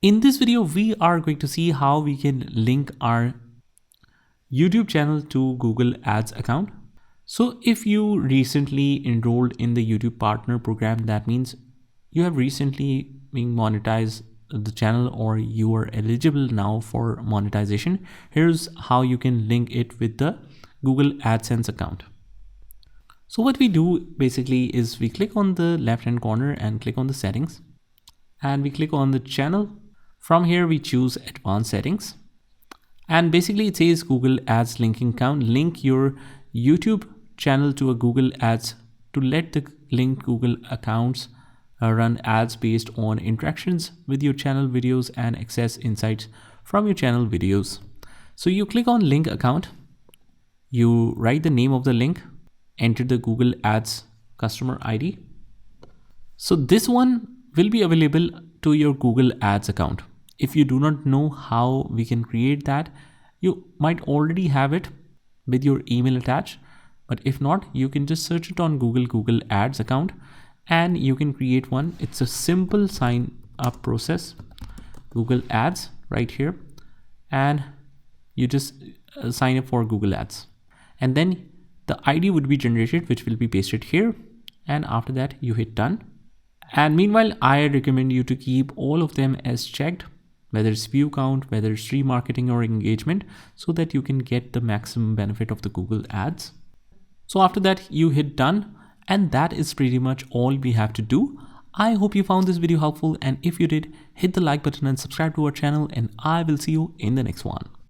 In this video, we are going to see how we can link our YouTube channel to Google Ads account. So if you recently enrolled in the YouTube partner program, that means you have recently been monetized the channel or you are eligible now for monetization. Here's how you can link it with the Google AdSense account. So what we do basically is we click on the left hand corner and click on the settings and we click on the channel. From here we choose advanced settings and basically it says Google Ads linking account. Link your YouTube channel to a Google Ads to let the linked Google accounts run ads based on interactions with your channel videos and access insights from your channel videos. So you click on link account, you write the name of the link, enter the Google Ads customer ID. So this one will be available to your Google Ads account. If you do not know how we can create that, you might already have it with your email attached. But if not, you can just search it on Google Ads account and you can create one. It's a simple sign up process. Google Ads right here. And you just sign up for Google Ads. And then the ID would be generated, which will be pasted here. And after that, you hit done. And meanwhile, I recommend you to keep all of them as checked, whether it's view count, whether it's remarketing or engagement, so that you can get the maximum benefit of the Google Ads. So after that, you hit done, and that is pretty much all we have to do. I hope you found this video helpful, and if you did, hit the like button and subscribe to our channel, and I will see you in the next one.